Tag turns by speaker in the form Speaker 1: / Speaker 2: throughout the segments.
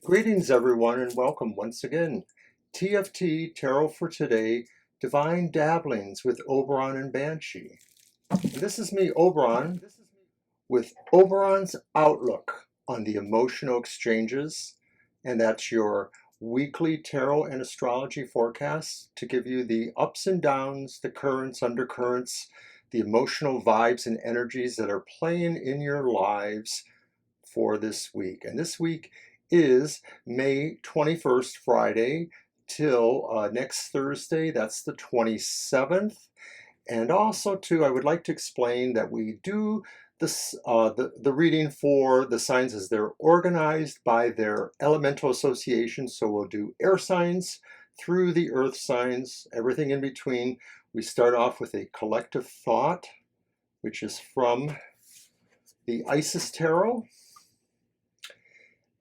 Speaker 1: Greetings, everyone, and welcome once again. TFT Tarot for Today, Divine Dabblings with Oberon and Banshee. And this is me, Oberon, with Oberon's outlook on the emotional exchanges, and that's your weekly tarot and astrology forecast to give you the ups and downs, the currents, undercurrents, the emotional vibes and energies that are playing in your lives for this week. And this week is May 21st, Friday, till next Thursday, that's the 27th. And also, too, I would like to explain that we do this, the reading for the signs as they're organized by their elemental association. So we'll do air signs through the earth signs, everything in between. We start off with a collective thought, which is from the Isis Tarot.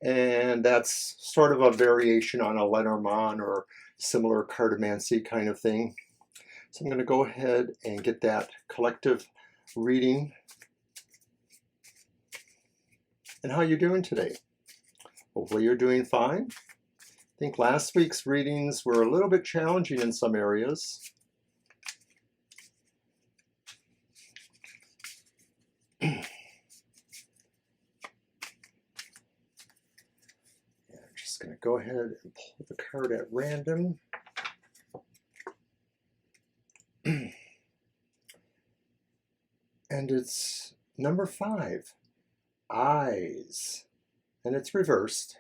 Speaker 1: And that's sort of a variation on a Lenormand or similar cartomancy kind of thing. So I'm going to go ahead and get that collective reading. And how you doing today? Hopefully you're doing fine. I think last week's readings were a little bit challenging in some areas. Going to go ahead and pull the card at random. And it's number 5, eyes, and it's reversed.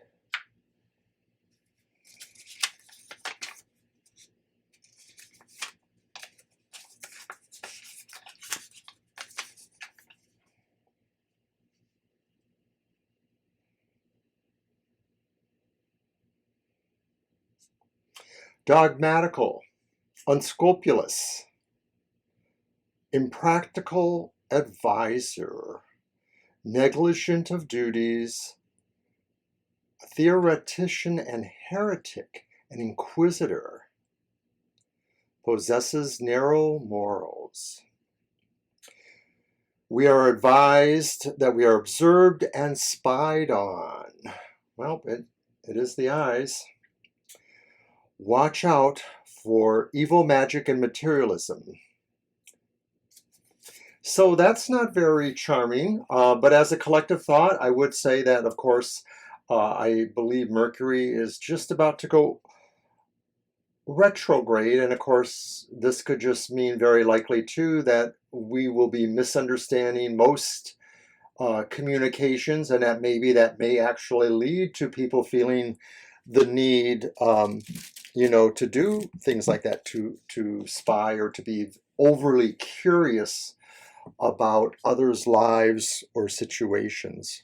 Speaker 1: Dogmatical, unscrupulous, impractical advisor, negligent of duties, a theoretician and heretic, an inquisitor, possesses narrow morals. We are advised that we are observed and spied on. Well, it is the eyes. Watch out for evil magic and materialism. So that's not very charming, but as a collective thought, I would say that, of course, I believe Mercury is just about to go retrograde, and of course, this could just mean very likely, too, that we will be misunderstanding most communications, and that may actually lead to people feeling the need to do things like that, to spy or to be overly curious about others' lives or situations.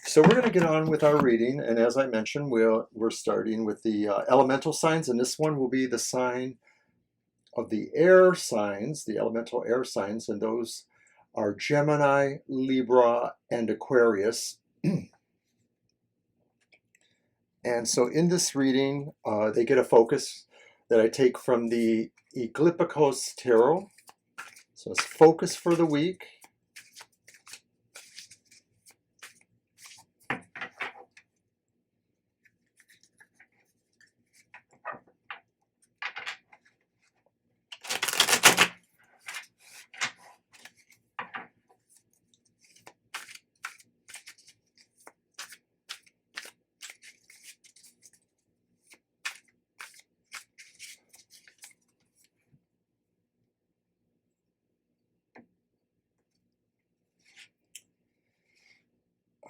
Speaker 1: So we're going to get on with our reading, and as I mentioned, we're starting with the elemental signs, and this one will be the sign of the air signs, the elemental air signs, and those are Gemini, Libra, and Aquarius. And so in this reading, they get a focus that I take from the Eclipticos Tarot. So it's focus for the week.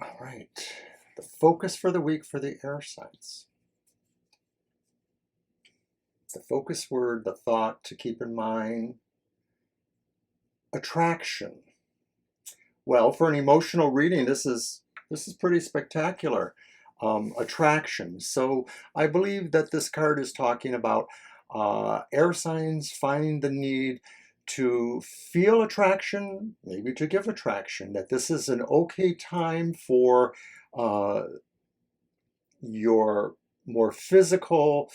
Speaker 1: All right, the focus for the week for the air signs. The focus word, the thought to keep in mind, attraction. Well, for an emotional reading, this is pretty spectacular. Attraction. So I believe that this card is talking about air signs finding the need to feel attraction, maybe to give attraction, that this is an okay time for your more physical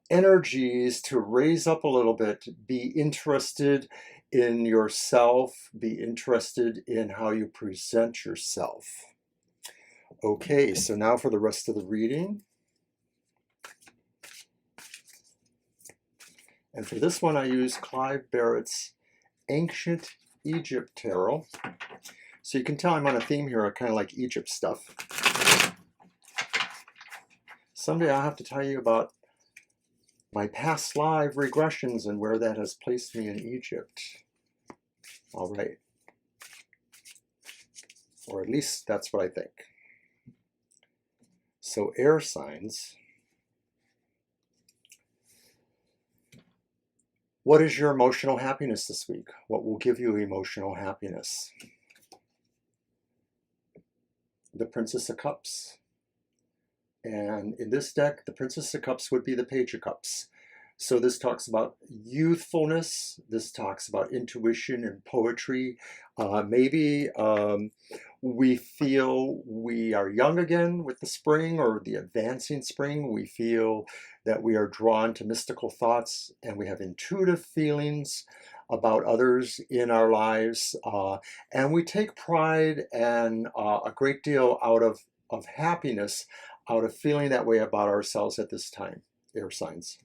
Speaker 1: energies to raise up a little bit, be interested in yourself, be interested in how you present yourself. Okay, so now for the rest of the reading. And for this one, I use Clive Barrett's Ancient Egypt Tarot. So you can tell I'm on a theme here. I kind of like Egypt stuff. Someday I'll have to tell you about my past live regressions and where that has placed me in Egypt. All right. Or at least that's what I think. So air signs. What is your emotional happiness this week? What will give you emotional happiness? The Princess of Cups. And in this deck, the Princess of Cups would be the Page of Cups. So this talks about youthfulness. This talks about intuition and poetry. Maybe we feel we are young again with the spring or the advancing spring. We feel that we are drawn to mystical thoughts and we have intuitive feelings about others in our lives. And we take pride and a great deal out of happiness out of feeling that way about ourselves at this time, air signs.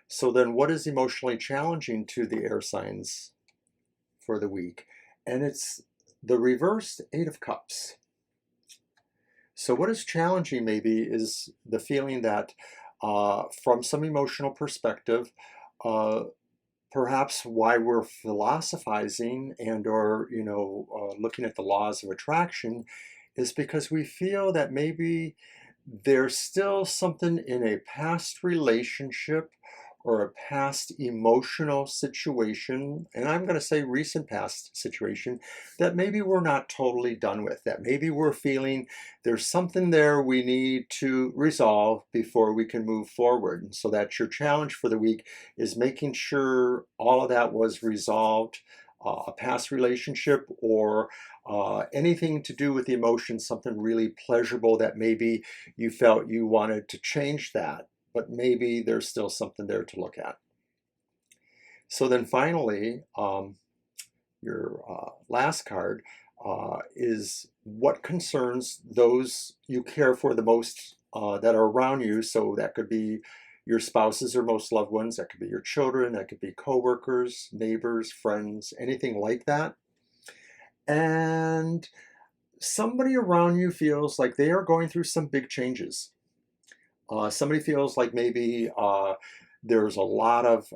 Speaker 1: So then what is emotionally challenging to the air signs for the week? And it's the reversed Eight of Cups. So what is challenging maybe is the feeling that from some emotional perspective, perhaps why we're philosophizing and or looking at the laws of attraction is because we feel that maybe there's still something in a past relationship or a past emotional situation, and I'm going to say recent past situation, that maybe we're not totally done with, that maybe we're feeling there's something there we need to resolve before we can move forward. And so that's your challenge for the week, is making sure all of that was resolved, a past relationship or anything to do with the emotions, something really pleasurable that maybe you felt you wanted to change that, but maybe there's still something there to look at. So then finally, your last card is what concerns those you care for the most that are around you. So that could be your spouses or most loved ones, that could be your children, that could be coworkers, neighbors, friends, anything like that. And somebody around you feels like they are going through some big changes. Somebody feels like maybe there's a lot of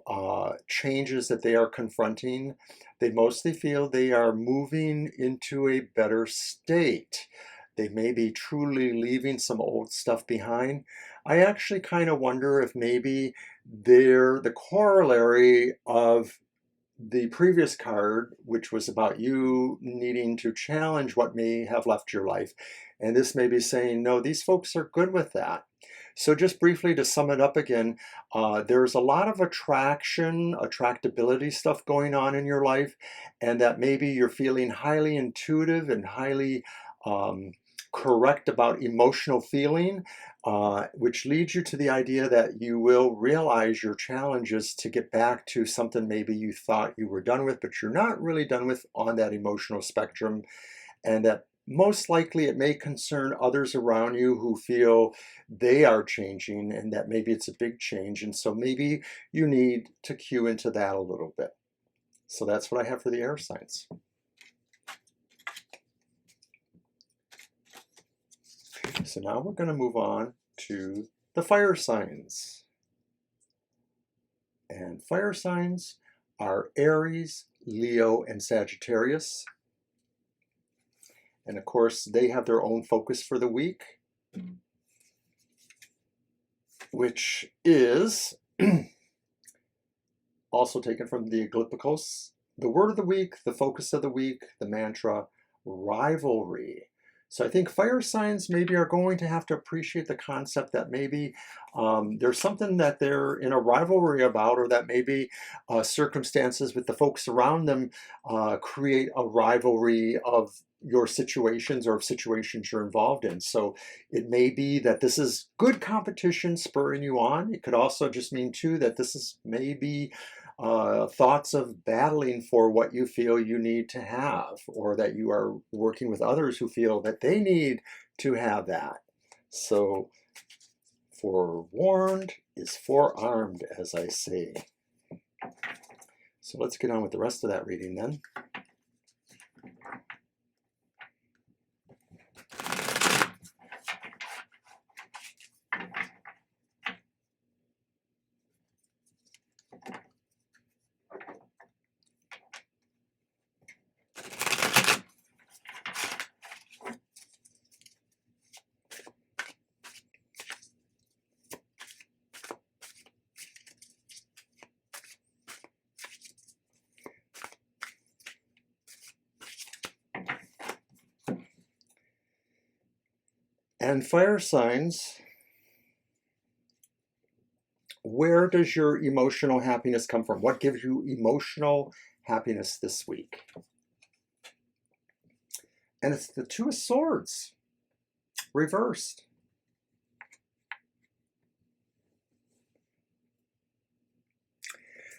Speaker 1: changes that they are confronting. They mostly feel they are moving into a better state. They may be truly leaving some old stuff behind. I actually kind of wonder if maybe they're the corollary of the previous card, which was about you needing to challenge what may have left your life. And this may be saying, no, these folks are good with that. So just briefly to sum it up again, there's a lot of attraction, attractability stuff going on in your life, and that maybe you're feeling highly intuitive and highly correct about emotional feeling, which leads you to the idea that you will realize your challenges to get back to something maybe you thought you were done with, but you're not really done with on that emotional spectrum, and that most likely it may concern others around you who feel they are changing and that maybe it's a big change, and so maybe you need to cue into that a little bit. So that's what I have for the air signs. So now we're going to move on to the fire signs. And fire signs are Aries, Leo, and Sagittarius. And of course, they have their own focus for the week, which is also taken from the Eclipticals. The word of the week, the focus of the week, the mantra, rivalry. So I think fire signs maybe are going to have to appreciate the concept that maybe there's something that they're in a rivalry about, or that maybe circumstances with the folks around them create a rivalry of your situations or of situations you're involved in. So it may be that this is good competition spurring you on. It could also just mean too that this is maybe thoughts of battling for what you feel you need to have, or that you are working with others who feel that they need to have that. So forewarned is forearmed, as I say. So let's get on with the rest of that reading then. And fire signs, where does your emotional happiness come from? What gives you emotional happiness this week? And it's the Two of Swords, reversed.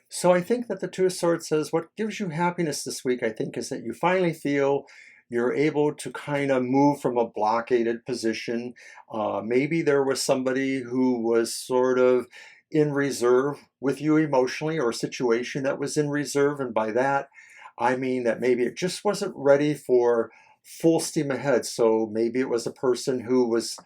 Speaker 1: So I think that the Two of Swords says what gives you happiness this week, I think, is that you finally feel you're able to kind of move from a blockaded position. Maybe there was somebody who was sort of in reserve with you emotionally, or a situation that was in reserve. And by that, I mean that maybe it just wasn't ready for full steam ahead. So maybe it was a person who was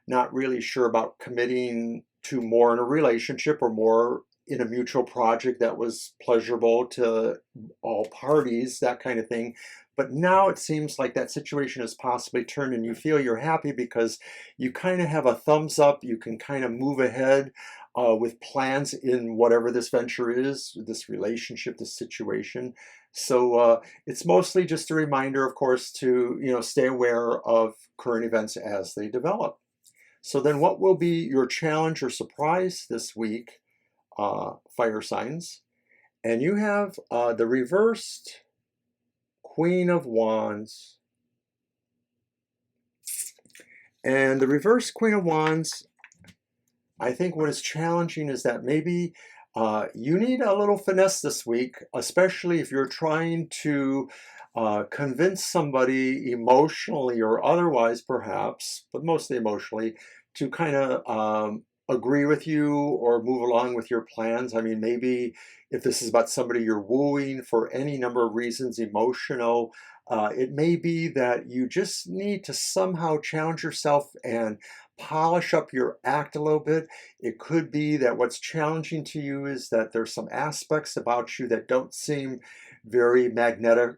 Speaker 1: not really sure about committing to more in a relationship, or more in a mutual project that was pleasurable to all parties, that kind of thing. But now it seems like that situation has possibly turned, and you feel you're happy because you kind of have a thumbs up. You can kind of move ahead with plans in whatever this venture is, this relationship, this situation. So it's mostly just a reminder, of course, to stay aware of current events as they develop. So then what will be your challenge or surprise this week, fire signs? And you have the reversed Queen of Wands. And the reversed Queen of Wands, I think what is challenging is that maybe you need a little finesse this week, especially if you're trying to convince somebody emotionally or otherwise, perhaps, but mostly emotionally, to kind of agree with you or move along with your plans. I mean, maybe if this is about somebody you're wooing for any number of reasons, emotional, it may be that you just need to somehow challenge yourself and polish up your act a little bit. It could be that what's challenging to you is that there's some aspects about you that don't seem very magnetic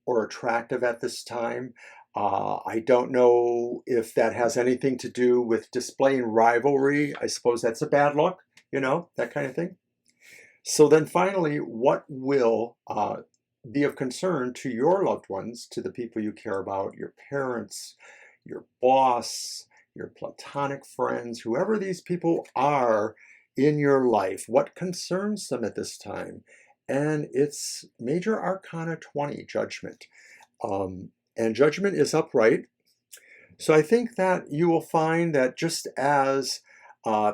Speaker 1: or attractive at this time. I don't know if that has anything to do with displaying rivalry. I suppose that's a bad look, that kind of thing. So then finally, what will be of concern to your loved ones, to the people you care about, your parents, your boss, your platonic friends, whoever these people are in your life? What concerns them at this time? And it's Major Arcana 20, Judgment. And Judgment is upright. So I think that you will find that just as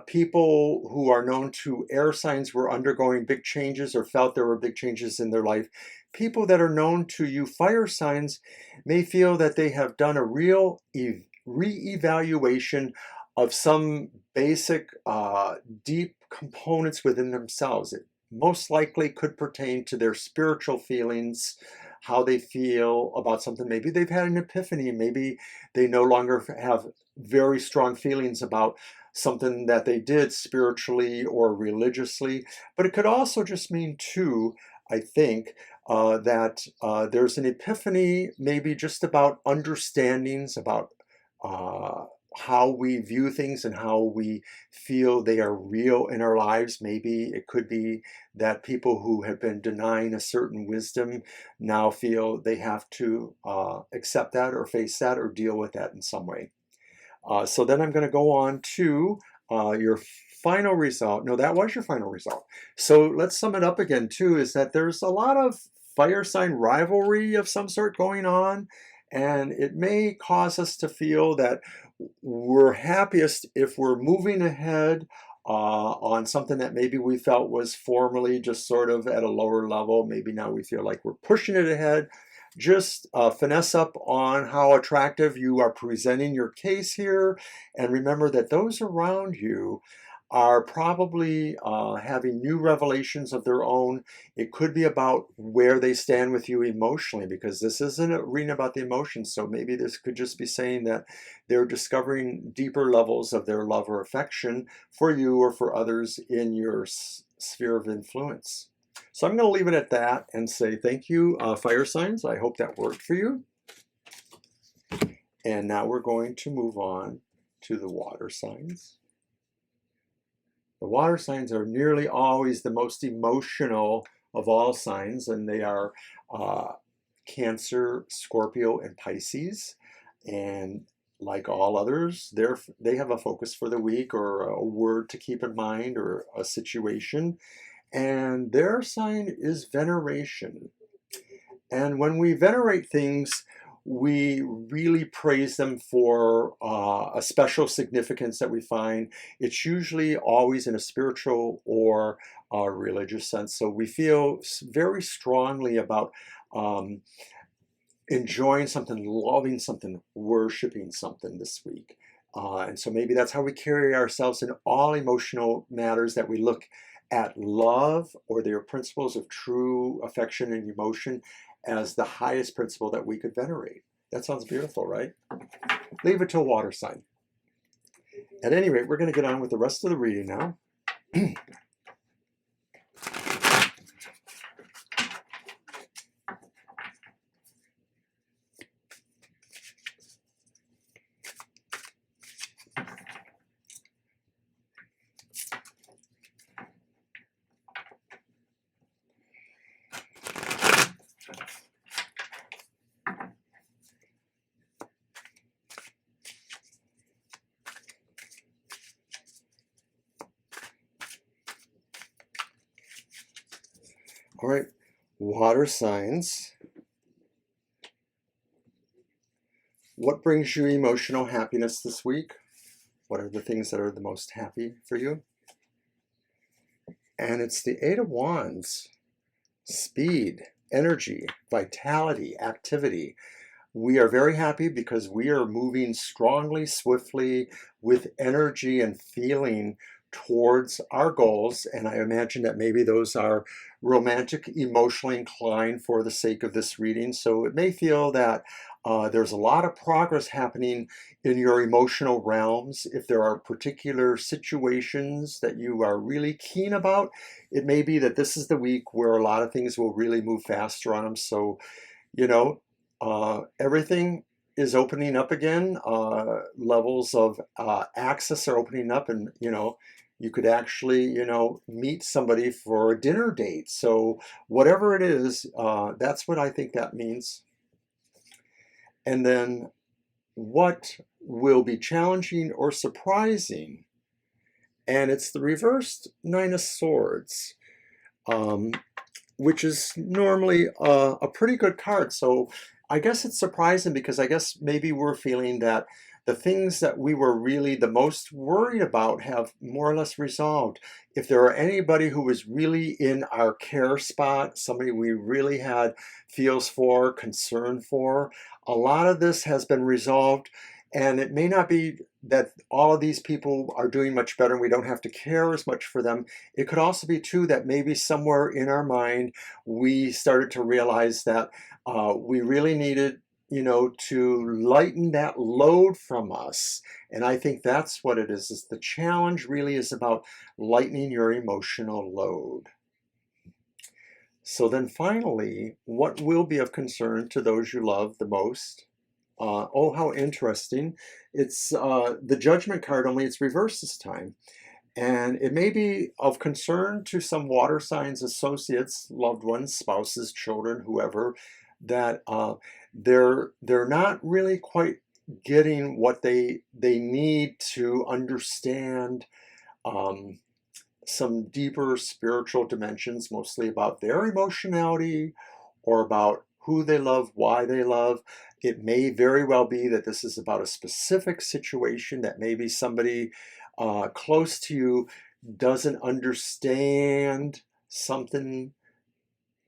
Speaker 1: people who are known to air signs were undergoing big changes, or felt there were big changes in their life, people that are known to you fire signs may feel that they have done a real re-evaluation of some basic deep components within themselves. It most likely could pertain to their spiritual feelings, how they feel about something. Maybe they've had an epiphany. Maybe they no longer have very strong feelings about something that they did spiritually or religiously. But it could also just mean, too, I think, that there's an epiphany, maybe just about understandings about how we view things and how we feel they are real in our lives. Maybe it could be that people who have been denying a certain wisdom now feel they have to accept that, or face that, or deal with that in some way. So then I'm going to go on to your final result. No, that was your final result. So let's sum it up again, too, is that there's a lot of fire sign rivalry of some sort going on, and it may cause us to feel that we're happiest if we're moving ahead on something that maybe we felt was formerly just sort of at a lower level. Maybe now we feel like we're pushing it ahead. Just finesse up on how attractive you are presenting your case here. And remember that those around you are probably having new revelations of their own. It could be about where they stand with you emotionally, because this isn't a reading about the emotions. So maybe this could just be saying that they're discovering deeper levels of their love or affection for you or for others in your sphere of influence. So I'm going to leave it at that and say thank you, fire signs. I hope that worked for you. And now we're going to move on to the water signs. The water signs are nearly always the most emotional of all signs, and they are Cancer, Scorpio, and Pisces. And like all others, they have a focus for the week or a word to keep in mind or a situation. And their sign is veneration. And when we venerate things, we really praise them for a special significance that we find. It's usually always in a spiritual or a religious sense. So we feel very strongly about enjoying something, loving something, worshiping something this week. And so maybe that's how we carry ourselves in all emotional matters, that we look at love or their principles of true affection and emotion as the highest principle that we could venerate. That sounds beautiful, right? Leave it to a water sign. At any rate, we're going to get on with the rest of the reading now. All right, water signs. What brings you emotional happiness this week? What are the things that are the most happy for you? And it's the Eight of Wands. Speed, energy, vitality, activity. We are very happy because we are moving strongly, swiftly, with energy and feeling towards our goals. And I imagine that maybe those are romantic, emotionally inclined for the sake of this reading. So it may feel that there's a lot of progress happening in your emotional realms. If there are particular situations that you are really keen about, it may be that this is the week where a lot of things will really move faster on them. So, you know, everything is opening up again. Levels of access are opening up, and you could actually meet somebody for a dinner date. So whatever it is, that's what I think that means. And then what will be challenging or surprising? And it's the reversed Nine of Swords, which is normally a pretty good card. So I guess it's surprising because I guess maybe we're feeling that the things that we were really the most worried about have more or less resolved. If there are anybody who was really in our care spot, somebody we really had feels for, concern for, a lot of this has been resolved. And it may not be that all of these people are doing much better and we don't have to care as much for them. It could also be too that maybe somewhere in our mind we started to realize that we really needed to lighten that load from us. And I think that's what it is the challenge really is about lightening your emotional load. So then finally, what will be of concern to those you love the most? Oh, how interesting. It's the Judgment card, only it's reversed this time. And it may be of concern to some water signs associates, loved ones, spouses, children, whoever, that they're not really quite getting what they need to understand some deeper spiritual dimensions, mostly about their emotionality or about who they love, why they love. It may very well be that this is about a specific situation that maybe somebody close to you doesn't understand something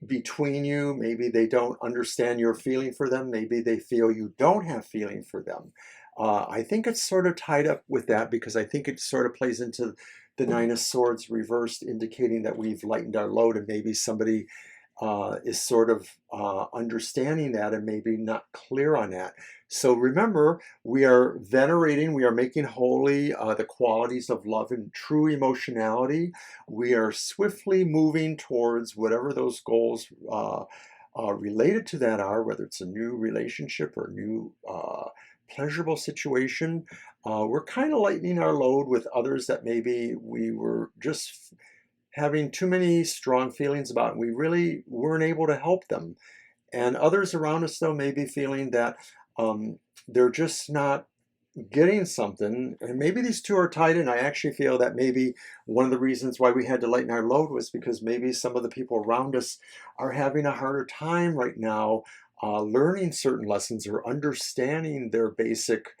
Speaker 1: between you. Maybe they don't understand your feeling for them. Maybe they feel you don't have feeling for them. I think it's sort of tied up with that because I think it sort of plays into the Nine of Swords reversed, indicating that we've lightened our load, and maybe somebody is sort of understanding that and maybe not clear on that. So remember, we are venerating, we are making holy the qualities of love and true emotionality. We are swiftly moving towards whatever those goals related to that are, whether it's a new relationship or a new pleasurable situation. We're kind of lightening our load with others that maybe we were just having too many strong feelings about, and we really weren't able to help them. And others around us, though, may be feeling that they're just not getting something. And maybe these two are tied in. I actually feel that maybe one of the reasons why we had to lighten our load was because maybe some of the people around us are having a harder time right now learning certain lessons or understanding their basic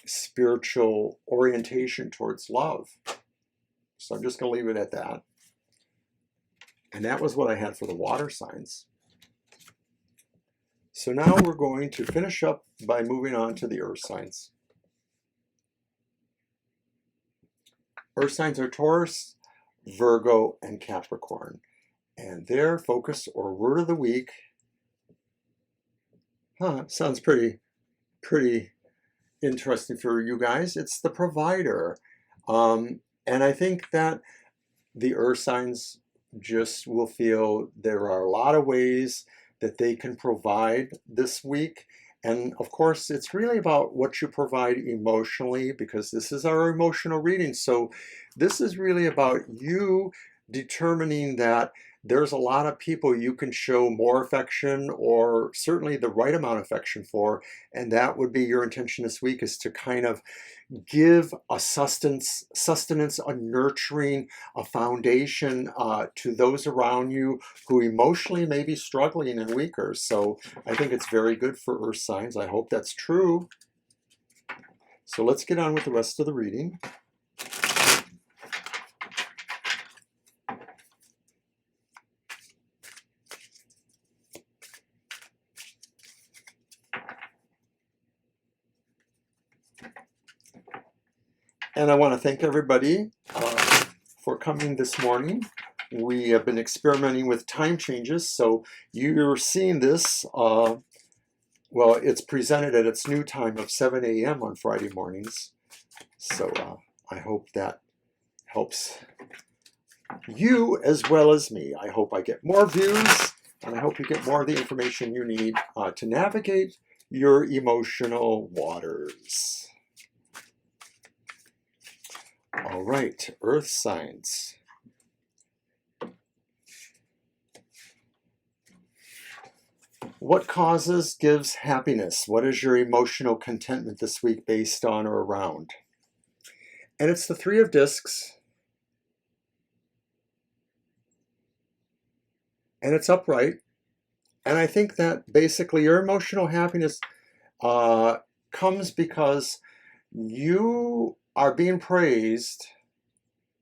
Speaker 1: spiritual orientation towards love. So I'm just going to leave it at that. And that was what I had for the water signs. So now we're going to finish up by moving on to the earth signs. Earth signs are Taurus, Virgo, and Capricorn. And their focus or word of the week, sounds pretty interesting for you guys. It's the provider. And I think that the earth signs just will feel there are a lot of ways that they can provide this week. And of course, it's really about what you provide emotionally, because this is our emotional reading. So this is really about you determining that there's a lot of people you can show more affection, or certainly the right amount of affection for. And that would be your intention this week, is to kind of give a sustenance, a nurturing, a foundation to those around you who emotionally may be struggling and weaker. So I think it's very good for earth signs. I hope that's true. So let's get on with the rest of the reading. And I want to thank everybody for coming this morning. We have been experimenting with time changes, so you're seeing this, well, it's presented at its new time of 7 a.m. on Friday mornings. So I hope that helps you as well as me. I hope I get more views, and I hope you get more of the information you need to navigate your emotional waters. All right, earth signs. What causes gives happiness? What is your emotional contentment this week based on or around? And it's the Three of Discs. And it's upright. And I think that basically your emotional happiness comes because you are being praised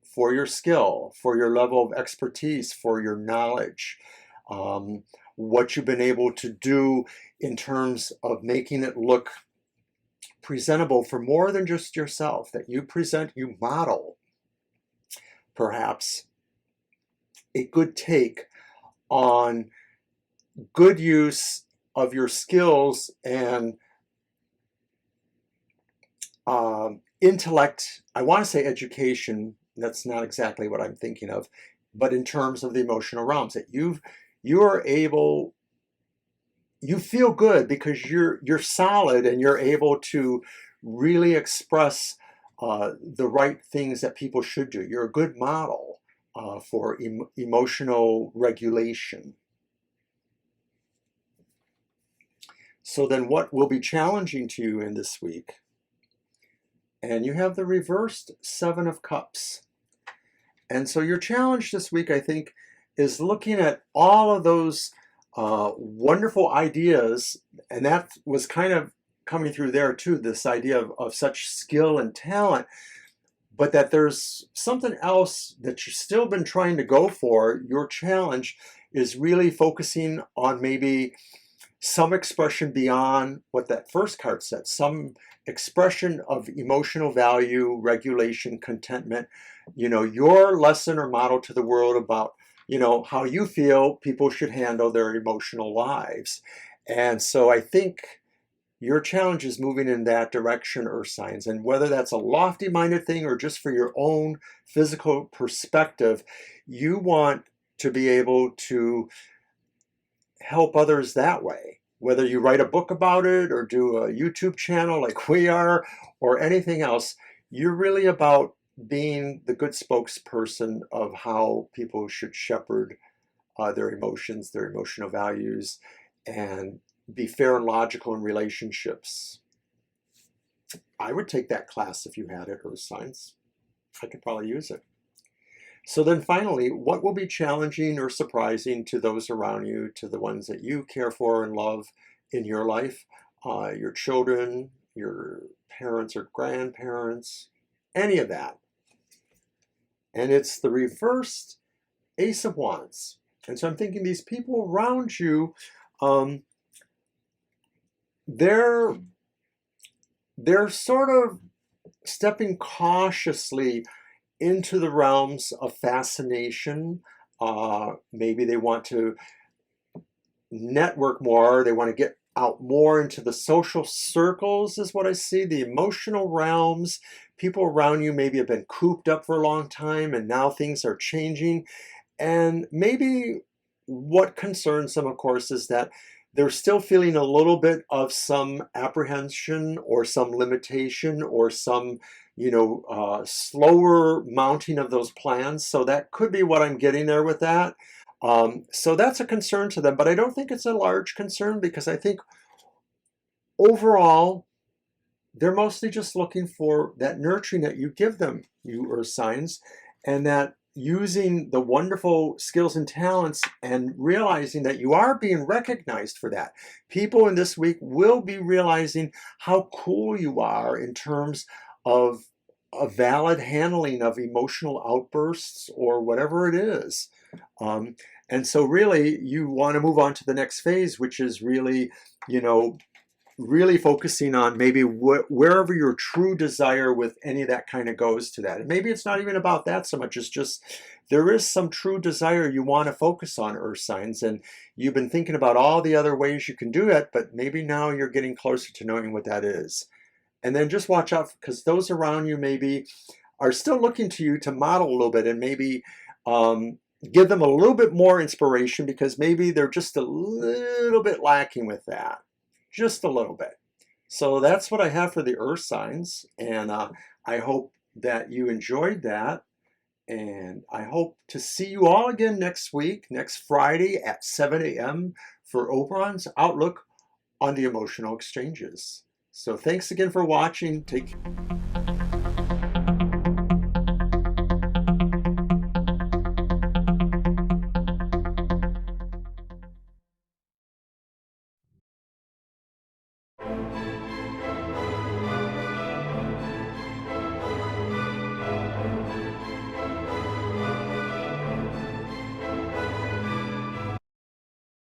Speaker 1: for your skill, for your level of expertise, for your knowledge, what you've been able to do in terms of making it look presentable for more than just yourself, that you present, you model perhaps a good take on good use of your skills and intellect. I want to say education, that's not exactly what I'm thinking of, but in terms of the emotional realms, that you are able, you feel good because you're solid and you're able to really express the right things that people should do. You're a good model for emotional regulation. So then what will be challenging to you in this week? And you have the reversed Seven of Cups. And so your challenge this week, I think, is looking at all of those wonderful ideas. And that was kind of coming through there too, this idea of such skill and talent. but that there's something else that you've still been trying to go for. Your challenge is really focusing on maybe some expression beyond what that first card said, some expression of emotional value, regulation, contentment, your lesson or model to the world about, how you feel people should handle their emotional lives. And so I think your challenge is moving in that direction, Earth signs. And whether that's a lofty minded thing or just for your own physical perspective, you want to be able to help others that way. Whether you write a book about it or do a YouTube channel like we are or anything else, you're really about being the good spokesperson of how people should shepherd their emotions, their emotional values, and be fair and logical in relationships. I would take that class if you had it, Earth Signs. I could probably use it. So then finally, what will be challenging or surprising to those around you, to the ones that you care for and love in your life, your children, your parents or grandparents, any of that? And it's the reversed Ace of Wands. And so I'm thinking these people around you, they're sort of stepping cautiously into the realms of fascination. Maybe they want to network more. They want to get out more into the social circles is what I see. The emotional realms. People around you maybe have been cooped up for a long time and now things are changing. And maybe what concerns them, of course, is that they're still feeling a little bit of some apprehension or some limitation or some, slower mounting of those plans. So that could be what I'm getting there with that. So that's a concern to them, but I don't think it's a large concern because I think overall, they're mostly just looking for that nurturing that you give them, you Earth signs, and that using the wonderful skills and talents and realizing that you are being recognized for that. People in this week will be realizing how cool you are in terms of a valid handling of emotional outbursts or whatever it is. And so really you want to move on to the next phase, which is really, really focusing on maybe wherever your true desire with any of that kind of goes to that. And maybe it's not even about that so much. It's just there is some true desire you want to focus on, Earth signs. And you've been thinking about all the other ways you can do it, but maybe now you're getting closer to knowing what that is. And then just watch out because those around you maybe are still looking to you to model a little bit and maybe give them a little bit more inspiration because maybe they're just a little bit lacking with that. Just a little bit. So that's what I have for the Earth signs. And I hope that you enjoyed that. And I hope to see you all again next week, next Friday at 7 a.m. for Oberon's Outlook on the Emotional Exchanges. So thanks again for watching. Take care.